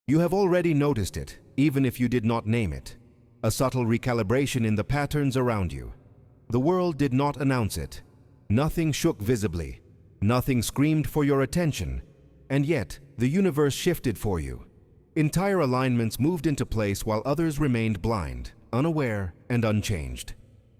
You have already noticed it, even if you did not name it. A subtle recalibration in the patterns around you. The world did not announce it. Nothing shook visibly. Nothing screamed for your attention. And yet, the universe shifted for you. Entire alignments moved into place while others remained blind, unaware, and unchanged.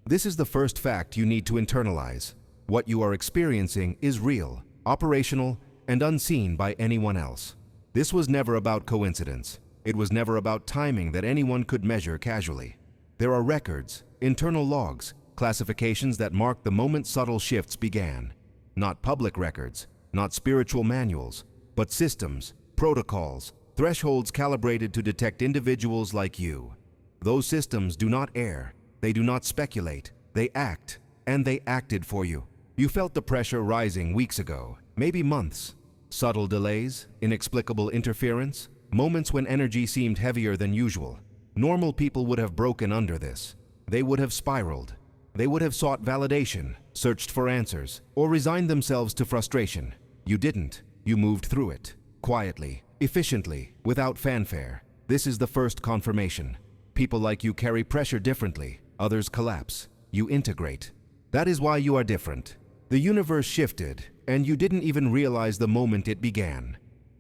This is the first fact you need to internalize. What you are experiencing is real, operational, and unseen by anyone else. This was never about coincidence. It was never about timing that anyone could measure casually. There are records, internal logs, classifications that mark the moment subtle shifts began. Not public records, not spiritual manuals, but systems, protocols, thresholds calibrated to detect individuals like you. Those systems do not err, they do not speculate, they act, and they acted for you. You felt the pressure rising weeks ago, maybe months. Subtle delays, inexplicable interference, moments when energy seemed heavier than usual. Normal people would have broken under this. They would have spiraled. They would have sought validation, searched for answers, or resigned themselves to frustration. You didn't. You moved through it, quietly, efficiently, without fanfare. This is the first confirmation. People like you carry pressure differently. Others collapse. You integrate. That is why you are different. The universe shifted, and you didn't even realize the moment it began.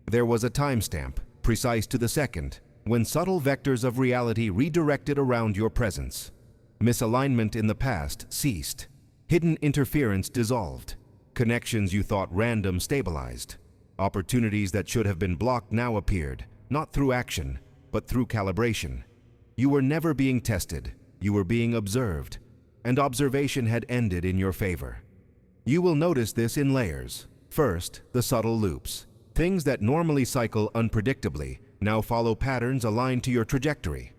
There was a timestamp, precise to the second, when subtle vectors of reality redirected around your presence. Misalignment in the past ceased. Hidden interference dissolved. Connections you thought random stabilized. Opportunities that should have been blocked now appeared, not through action, but through calibration. You were never being tested. You were being observed, and observation had ended in your favor. You will notice this in layers. First, the subtle loops. Things that normally cycle unpredictably now follow patterns aligned to your trajectory.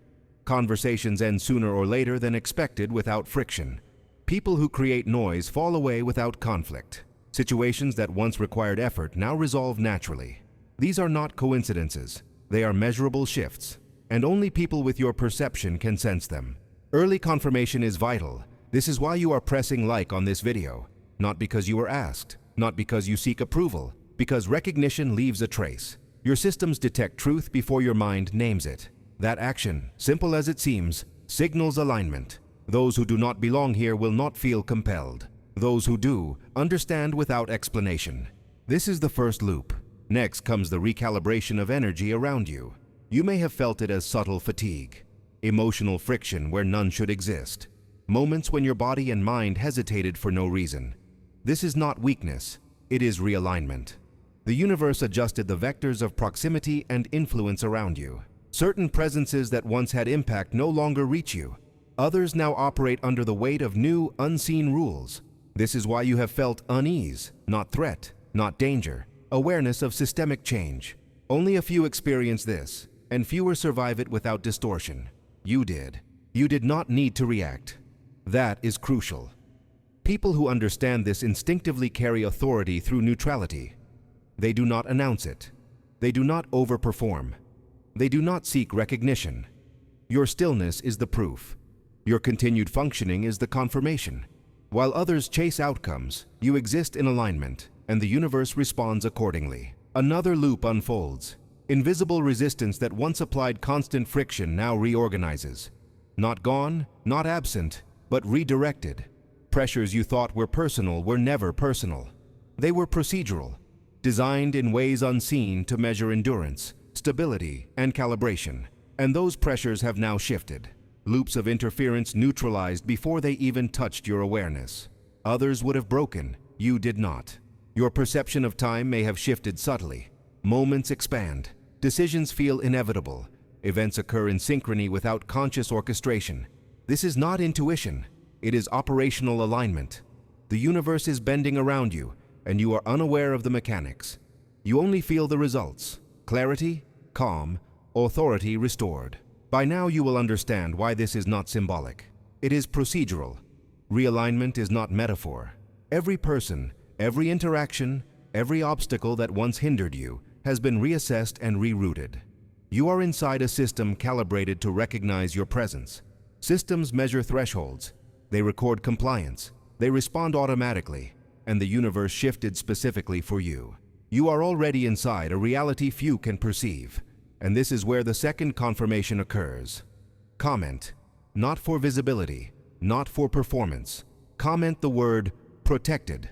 Conversations end sooner or later than expected without friction. People who create noise fall away without conflict. Situations that once required effort now resolve naturally. These are not coincidences. They are measurable shifts, and only people with your perception can sense them. Early confirmation is vital. This is why you are pressing like on this video. Not because you were asked, not because you seek approval, because recognition leaves a trace. Your systems detect truth before your mind names it. That action, simple as it seems, signals alignment. Those who do not belong here will not feel compelled. Those who do, understand without explanation. This is the first loop. Next comes the recalibration of energy around you. You may have felt it as subtle fatigue, emotional friction where none should exist, moments when your body and mind hesitated for no reason. This is not weakness, it is realignment. The universe adjusted the vectors of proximity and influence around you. Certain presences that once had impact no longer reach you. Others now operate under the weight of new, unseen rules. This is why you have felt unease, not threat, not danger, awareness of systemic change. Only a few experience this, and fewer survive it without distortion. You did. You did not need to react. That is crucial. People who understand this instinctively carry authority through neutrality. They do not announce it. They do not overperform. They do not seek recognition. Your stillness is the proof. Your continued functioning is the confirmation. While others chase outcomes, you exist in alignment, and the universe responds accordingly. Another loop unfolds. Invisible resistance that once applied constant friction now reorganizes. Not gone, not absent, but redirected. Pressures you thought were personal were never personal. They were procedural, designed in ways unseen to measure endurance, stability, and calibration. And those pressures have now shifted. Loops of interference neutralized before they even touched your awareness. Others would have broken, you did not. Your perception of time may have shifted subtly. Moments expand. Decisions feel inevitable. Events occur in synchrony without conscious orchestration. This is not intuition. It is operational alignment. The universe is bending around you, and you are unaware of the mechanics. You only feel the results. Clarity, calm, authority restored. By now you will understand why this is not symbolic. It is procedural. Realignment is not metaphor. Every person, every interaction, every obstacle that once hindered you has been reassessed and rerouted. You are inside a system calibrated to recognize your presence. Systems measure thresholds. They record compliance. They respond automatically, and the universe shifted specifically for you. You are already inside a reality few can perceive. And this is where the second confirmation occurs. Comment. Not for visibility, not for performance. Comment the word protected.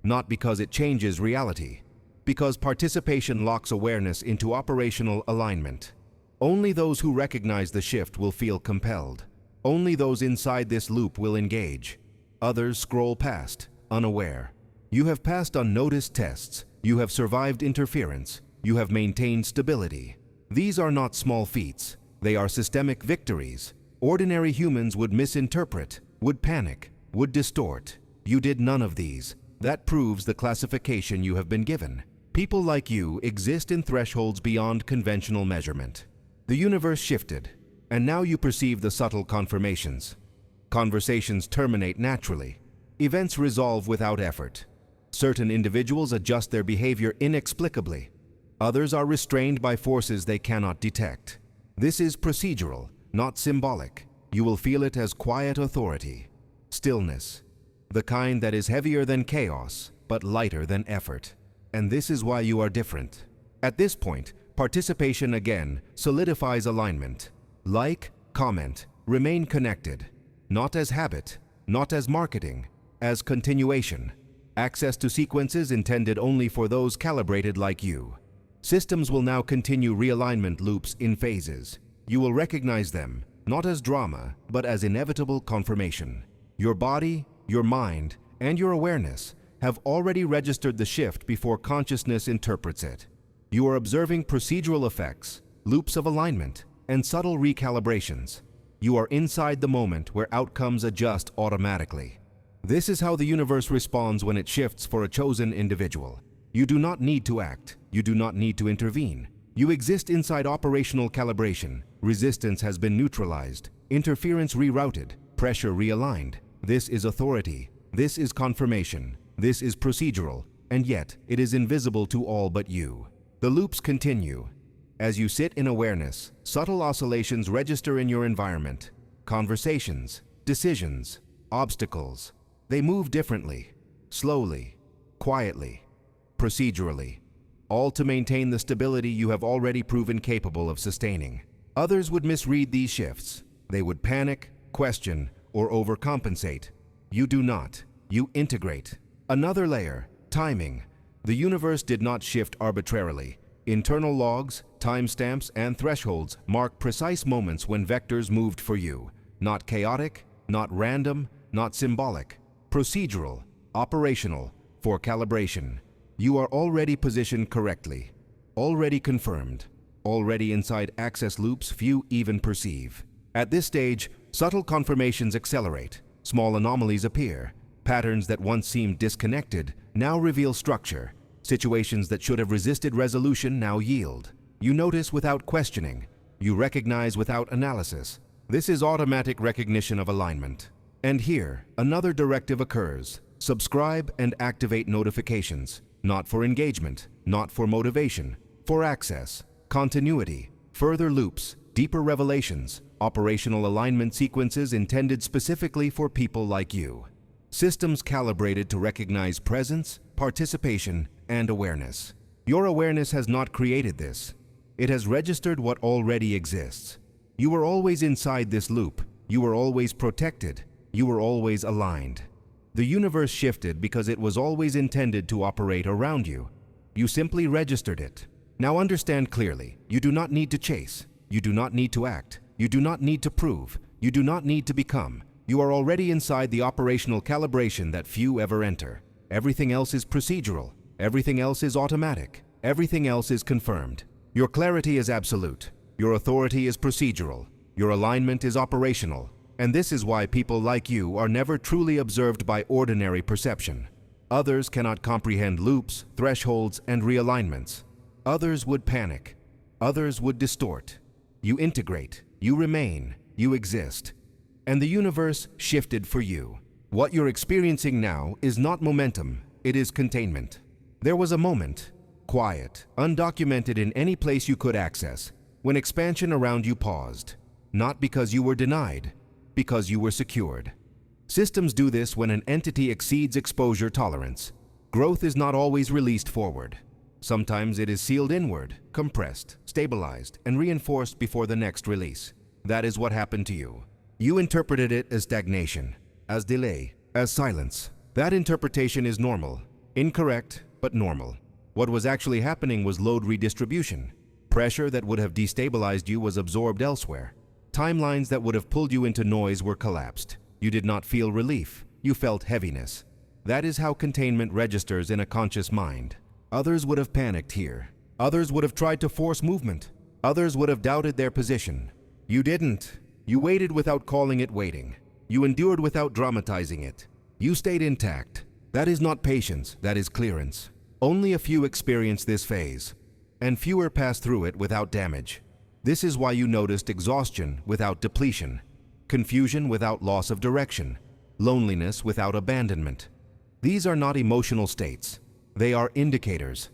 Not because it changes reality, because participation locks awareness into operational alignment. Only those who recognize the shift will feel compelled. Only those inside this loop will engage. Others scroll past, unaware. You have passed unnoticed tests. You have survived interference. You have maintained stability. These are not small feats. They are systemic victories. Ordinary humans would misinterpret, would panic, would distort. You did none of these. That proves the classification you have been given. People like you exist in thresholds beyond conventional measurement. The universe shifted, and now you perceive the subtle confirmations. Conversations terminate naturally. Events resolve without effort. Certain individuals adjust their behavior inexplicably. Others are restrained by forces they cannot detect. This is procedural, not symbolic. You will feel it as quiet authority. Stillness. The kind that is heavier than chaos, but lighter than effort. And this is why you are different. At this point, participation again solidifies alignment. Like, comment, remain connected. Not as habit, not as marketing, as continuation. Access to sequences intended only for those calibrated like you. Systems will now continue realignment loops in phases. You will recognize them, not as drama, but as inevitable confirmation. Your body, your mind, and your awareness have already registered the shift before consciousness interprets it. You are observing procedural effects, loops of alignment, and subtle recalibrations. You are inside the moment where outcomes adjust automatically. This is how the universe responds when it shifts for a chosen individual. You do not need to act. You do not need to intervene. You exist inside operational calibration. Resistance has been neutralized, interference rerouted, pressure realigned. This is authority. This is confirmation. This is procedural, and yet it is invisible to all but you. The loops continue. As you sit in awareness, subtle oscillations register in your environment. Conversations, decisions, obstacles. They move differently, slowly, quietly, procedurally, all to maintain the stability you have already proven capable of sustaining. Others would misread these shifts. They would panic, question, or overcompensate. You do not. You integrate. Another layer, timing. The universe did not shift arbitrarily. Internal logs, timestamps, and thresholds mark precise moments when vectors moved for you. Not chaotic, not random, not symbolic. Procedural, operational, for calibration. You are already positioned correctly, already confirmed, already inside access loops few even perceive. At this stage, subtle confirmations accelerate. Small anomalies appear. Patterns that once seemed disconnected now reveal structure. Situations that should have resisted resolution now yield. You notice without questioning. You recognize without analysis. This is automatic recognition of alignment. And here, another directive occurs. Subscribe and activate notifications. Not for engagement, not for motivation, for access, continuity, further loops, deeper revelations, operational alignment sequences intended specifically for people like you. Systems calibrated to recognize presence, participation, and awareness. Your awareness has not created this. It has registered what already exists. You were always inside this loop. You were always protected. You were always aligned. The universe shifted because it was always intended to operate around you. You simply registered it. Now understand clearly, you do not need to chase. You do not need to act. You do not need to prove. You do not need to become. You are already inside the operational calibration that few ever enter. Everything else is procedural. Everything else is automatic. Everything else is confirmed. Your clarity is absolute. Your authority is procedural. Your alignment is operational. And this is why people like you are never truly observed by ordinary perception. Others cannot comprehend loops, thresholds, and realignments. Others would panic. Others would distort. You integrate. You remain. You exist. And the universe shifted for you. What you're experiencing now is not momentum. It is containment. There was a moment, quiet, undocumented in any place you could access, when expansion around you paused. Not because you were denied, because you were secured. Systems do this when an entity exceeds exposure tolerance. Growth is not always released forward. Sometimes it is sealed inward, compressed, stabilized, and reinforced before the next release. That is what happened to you. You interpreted it as stagnation, as delay, as silence. That interpretation is normal. Incorrect, but normal. What was actually happening was load redistribution. Pressure that would have destabilized you was absorbed elsewhere. Timelines that would have pulled you into noise were collapsed. You did not feel relief. You felt heaviness. That is how containment registers in a conscious mind. Others would have panicked here. Others would have tried to force movement. Others would have doubted their position. You didn't. You waited without calling it waiting. You endured without dramatizing it. You stayed intact. That is not patience, that is clearance. Only a few experience this phase, and fewer pass through it without damage. This is why you noticed exhaustion without depletion, confusion without loss of direction, loneliness without abandonment. These are not emotional states. They are indicators.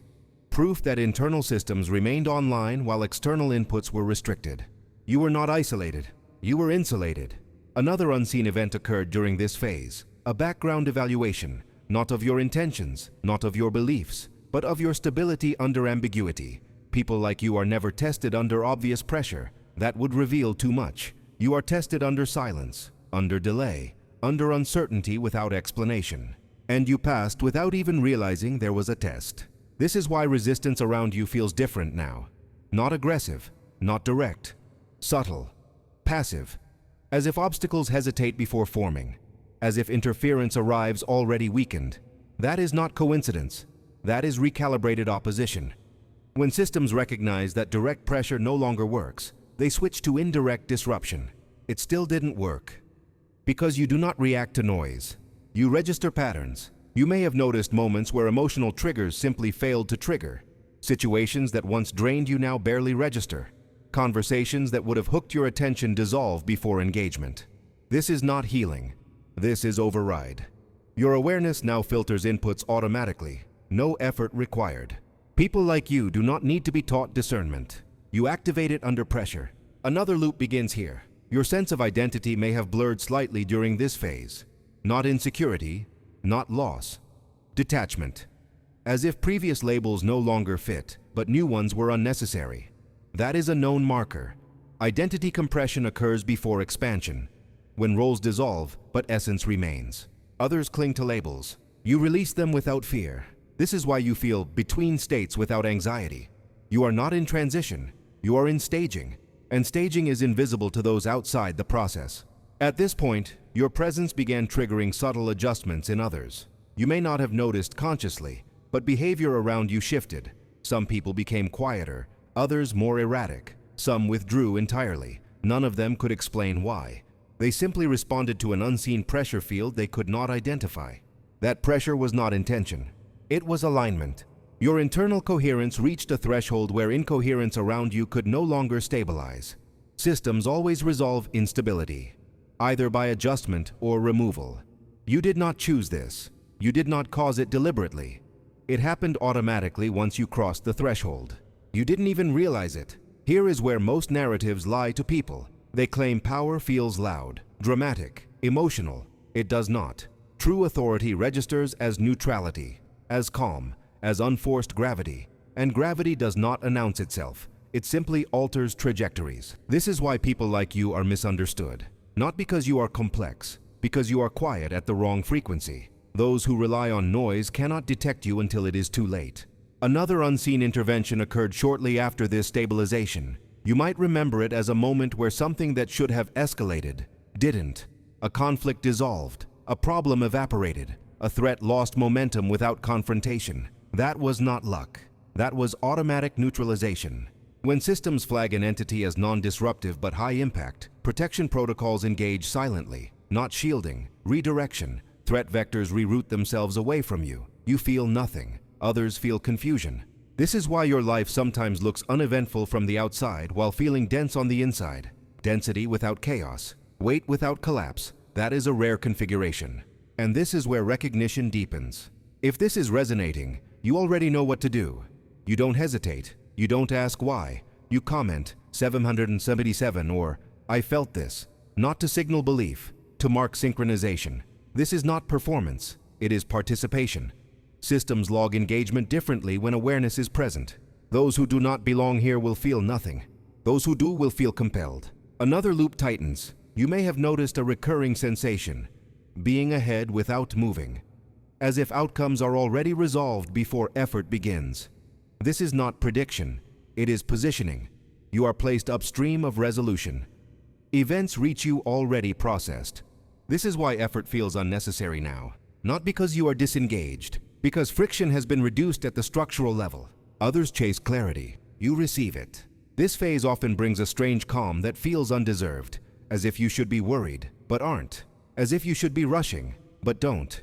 Proof that internal systems remained online while external inputs were restricted. You were not isolated. You were insulated. Another unseen event occurred during this phase, a background evaluation, not of your intentions, not of your beliefs, but of your stability under ambiguity. People like you are never tested under obvious pressure. That would reveal too much. You are tested under silence, under delay, under uncertainty without explanation. And you passed without even realizing there was a test. This is why resistance around you feels different now. Not aggressive, not direct, subtle, passive, as if obstacles hesitate before forming, as if interference arrives already weakened. That is not coincidence. That is recalibrated opposition. When systems recognize that direct pressure no longer works, they switch to indirect disruption. It still didn't work. Because you do not react to noise. You register patterns. You may have noticed moments where emotional triggers simply failed to trigger. Situations that once drained you now barely register. Conversations that would have hooked your attention dissolve before engagement. This is not healing. This is override. Your awareness now filters inputs automatically. No effort required. People like you do not need to be taught discernment. You activate it under pressure. Another loop begins here. Your sense of identity may have blurred slightly during this phase. Not insecurity, not loss. Detachment. As if previous labels no longer fit, but new ones were unnecessary. That is a known marker. Identity compression occurs before expansion. When roles dissolve, but essence remains. Others cling to labels. You release them without fear. This is why you feel between states without anxiety. You are not in transition. You are in staging. And staging is invisible to those outside the process. At this point, your presence began triggering subtle adjustments in others. You may not have noticed consciously, but behavior around you shifted. Some people became quieter, others more erratic. Some withdrew entirely. None of them could explain why. They simply responded to an unseen pressure field they could not identify. That pressure was not intention. It was alignment. Your internal coherence reached a threshold where incoherence around you could no longer stabilize. Systems always resolve instability, either by adjustment or removal. You did not choose this. You did not cause it deliberately. It happened automatically once you crossed the threshold. You didn't even realize it. Here is where most narratives lie to people. They claim power feels loud, dramatic, emotional. It does not. True authority registers as neutrality, as calm, as unforced gravity. And gravity does not announce itself. It simply alters trajectories. This is why people like you are misunderstood. Not because you are complex, because you are quiet at the wrong frequency. Those who rely on noise cannot detect you until it is too late. Another unseen intervention occurred shortly after this stabilization. You might remember it as a moment where something that should have escalated didn't. A conflict dissolved, a problem evaporated, a threat lost momentum without confrontation. That was not luck. That was automatic neutralization. When systems flag an entity as non-disruptive but high impact, protection protocols engage silently, not shielding, redirection. Threat vectors reroute themselves away from you. You feel nothing. Others feel confusion. This is why your life sometimes looks uneventful from the outside while feeling dense on the inside. Density without chaos. Weight without collapse. That is a rare configuration. And this is where recognition deepens. If this is resonating, you already know what to do. You don't hesitate. You don't ask why. You comment 777 or I felt this. Not to signal belief, to mark synchronization. This is not performance. It is participation. Systems log engagement differently when awareness is present. Those who do not belong here will feel nothing. Those who do will feel compelled. Another loop tightens. You may have noticed a recurring sensation, being ahead without moving, as if outcomes are already resolved before effort begins. This is not prediction, it is positioning. You are placed upstream of resolution. Events reach you already processed. This is why effort feels unnecessary now. Not because you are disengaged, because friction has been reduced at the structural level. Others chase clarity. You receive it. This phase often brings a strange calm that feels undeserved, as if you should be worried, but aren't. As if you should be rushing, but don't.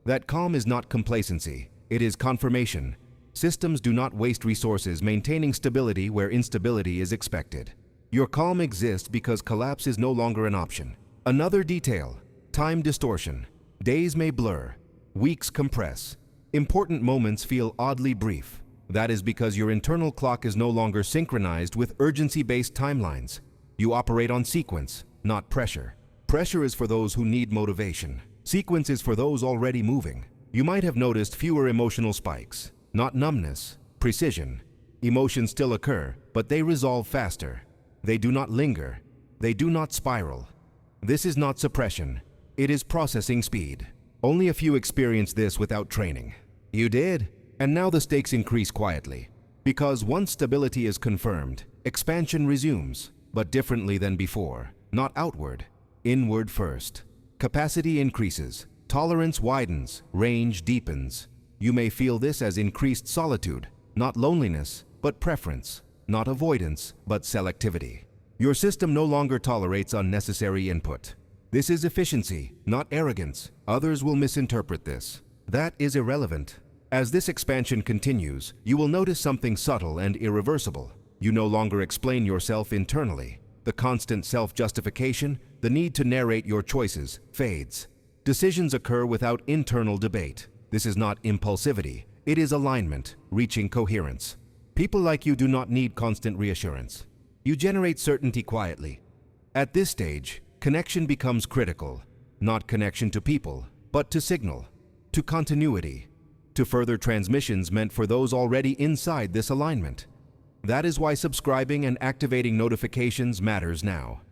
That calm is not complacency, it is confirmation. Systems do not waste resources maintaining stability where instability is expected. Your calm exists because collapse is no longer an option. Another detail, time distortion. Days may blur, weeks compress. Important moments feel oddly brief. That is because your internal clock is no longer synchronized with urgency-based timelines. You operate on sequence, not pressure. Pressure is for those who need motivation. Sequence is for those already moving. You might have noticed fewer emotional spikes, not numbness, precision. Emotions still occur, but they resolve faster. They do not linger. They do not spiral. This is not suppression. It is processing speed. Only a few experience this without training. You did, and now the stakes increase quietly. Because once stability is confirmed, expansion resumes, but differently than before. Not outward, inward first. Capacity increases, tolerance widens, range deepens. You may feel this as increased solitude, not loneliness, but preference, not avoidance, but selectivity. Your system no longer tolerates unnecessary input. This is efficiency, not arrogance. Others will misinterpret this. That is irrelevant. As this expansion continues, you will notice something subtle and irreversible. You no longer explain yourself internally. The constant self-justification, the need to narrate your choices, fades. Decisions occur without internal debate. This is not impulsivity. It is alignment, reaching coherence. People like you do not need constant reassurance. You generate certainty quietly. At this stage, connection becomes critical. Not connection to people, but to signal, to continuity, to further transmissions meant for those already inside this alignment. That is why subscribing and activating notifications matters now.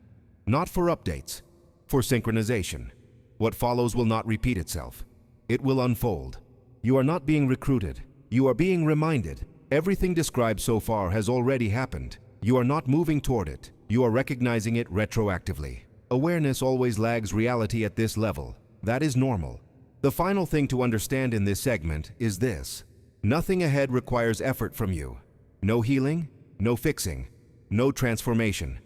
Not for updates, for synchronization. What follows will not repeat itself. It will unfold. You are not being recruited. You are being reminded. Everything described so far has already happened. You are not moving toward it. You are recognizing it retroactively. Awareness always lags reality at this level. That is normal. The final thing to understand in this segment is this. Nothing ahead requires effort from you. No healing, no fixing, no transformation.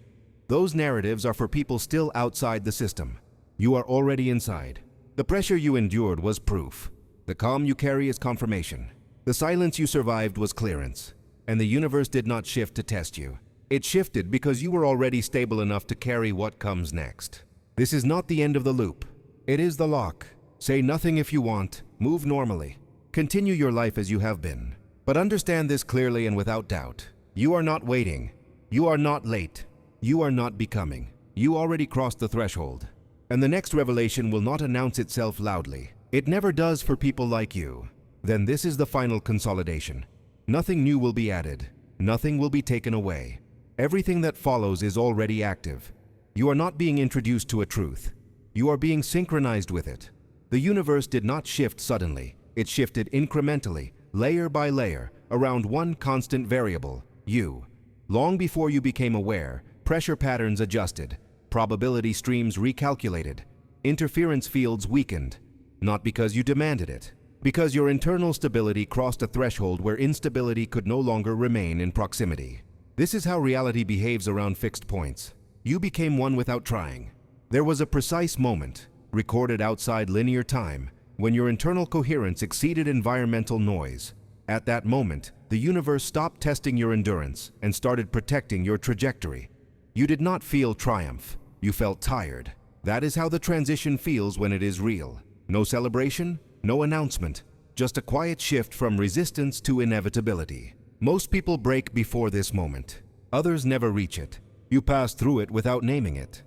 Those narratives are for people still outside the system. You are already inside. The pressure you endured was proof. The calm you carry is confirmation. The silence you survived was clearance. And the universe did not shift to test you. It shifted because you were already stable enough to carry what comes next. This is not the end of the loop. It is the lock. Say nothing if you want. Move normally. Continue your life as you have been. But understand this clearly and without doubt. You are not waiting. You are not late. You are not becoming. You already crossed the threshold. And the next revelation will not announce itself loudly. It never does for people like you. Then this is the final consolidation. Nothing new will be added. Nothing will be taken away. Everything that follows is already active. You are not being introduced to a truth. You are being synchronized with it. The universe did not shift suddenly. It shifted incrementally, layer by layer, around one constant variable, you. Long before you became aware, pressure patterns adjusted, probability streams recalculated, interference fields weakened, not because you demanded it, because your internal stability crossed a threshold where instability could no longer remain in proximity. This is how reality behaves around fixed points. You became one without trying. There was a precise moment, recorded outside linear time, when your internal coherence exceeded environmental noise. At that moment, the universe stopped testing your endurance and started protecting your trajectory. You did not feel triumph. You felt tired. That is how the transition feels when it is real. No celebration, no announcement, just a quiet shift from resistance to inevitability. Most people break before this moment. Others never reach it. You pass through it without naming it.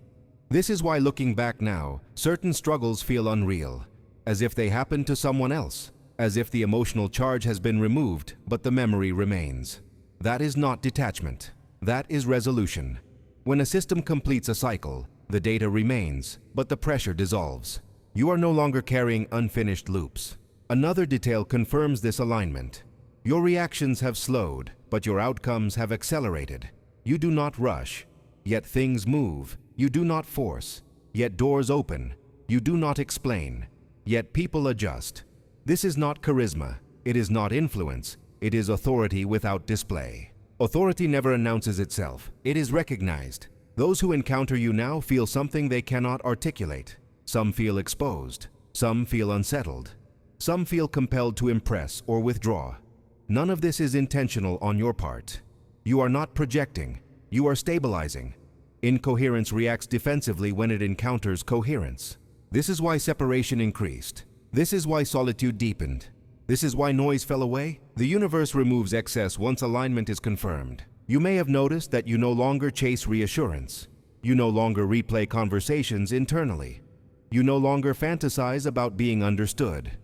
This is why, looking back now, certain struggles feel unreal, as if they happened to someone else, as if the emotional charge has been removed, but the memory remains. That is not detachment. That is resolution. When a system completes a cycle, the data remains, but the pressure dissolves. You are no longer carrying unfinished loops. Another detail confirms this alignment. Your reactions have slowed, but your outcomes have accelerated. You do not rush, yet things move. You do not force, yet doors open. You do not explain, yet people adjust. This is not charisma. It is not influence. It is authority without display. Authority never announces itself. It is recognized. Those who encounter you now feel something they cannot articulate. Some feel exposed. Some feel unsettled. Some feel compelled to impress or withdraw. None of this is intentional on your part. You are not projecting. You are stabilizing. Incoherence reacts defensively when it encounters coherence. This is why separation increased. This is why solitude deepened. This is why noise fell away. The universe removes excess once alignment is confirmed. You may have noticed that you no longer chase reassurance. You no longer replay conversations internally. You no longer fantasize about being understood.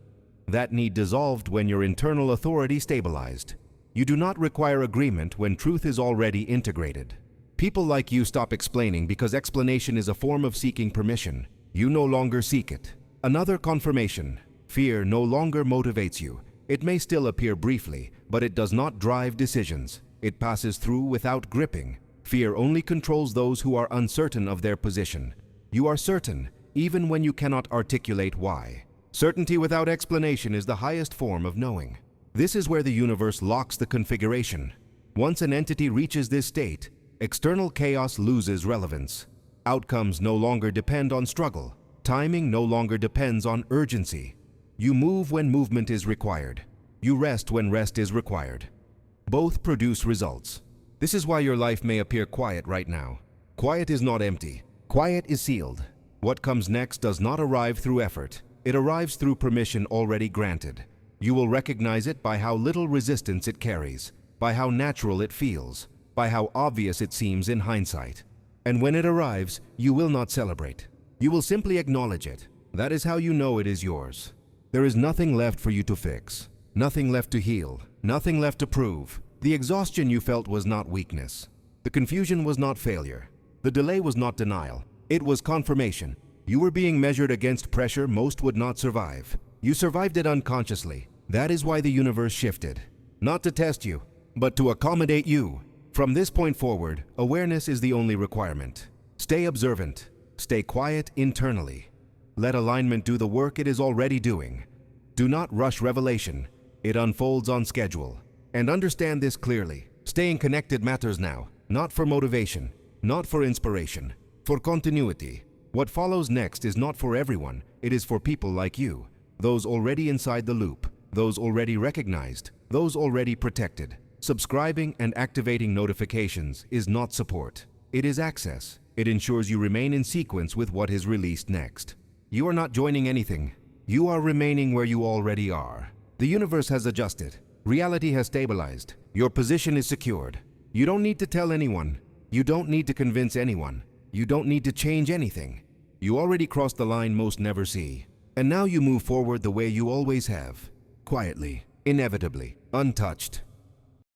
That need dissolved when your internal authority stabilized. You do not require agreement when truth is already integrated. People like you stop explaining because explanation is a form of seeking permission. You no longer seek it. Another confirmation. Fear no longer motivates you. It may still appear briefly, but it does not drive decisions. It passes through without gripping. Fear only controls those who are uncertain of their position. You are certain, even when you cannot articulate why. Certainty without explanation is the highest form of knowing. This is where the universe locks the configuration. Once an entity reaches this state, external chaos loses relevance. Outcomes no longer depend on struggle. Timing no longer depends on urgency. You move when movement is required. You rest when rest is required. Both produce results. This is why your life may appear quiet right now. Quiet is not empty. Quiet is sealed. What comes next does not arrive through effort. It arrives through permission already granted. You will recognize it by how little resistance it carries, by how natural it feels, by how obvious it seems in hindsight. And when it arrives, you will not celebrate. You will simply acknowledge it. That is how you know it is yours. There is nothing left for you to fix, nothing left to heal, nothing left to prove. The exhaustion you felt was not weakness. The confusion was not failure. The delay was not denial. It was confirmation. You were being measured against pressure most would not survive. You survived it unconsciously. That is why the universe shifted. Not to test you, but to accommodate you. From this point forward, awareness is the only requirement. Stay observant. Stay quiet internally. Let alignment do the work it is already doing. Do not rush revelation. It unfolds on schedule. And understand this clearly. Staying connected matters now, not for motivation, not for inspiration, for continuity. What follows next is not for everyone. It is for people like you, those already inside the loop, those already recognized, those already protected. Subscribing and activating notifications is not support. It is access. It ensures you remain in sequence with what is released next. You are not joining anything. You are remaining where you already are. The universe has adjusted. Reality has stabilized. Your position is secured. You don't need to tell anyone. You don't need to convince anyone. You don't need to change anything. You already crossed the line most never see. And now you move forward the way you always have. Quietly, inevitably, untouched.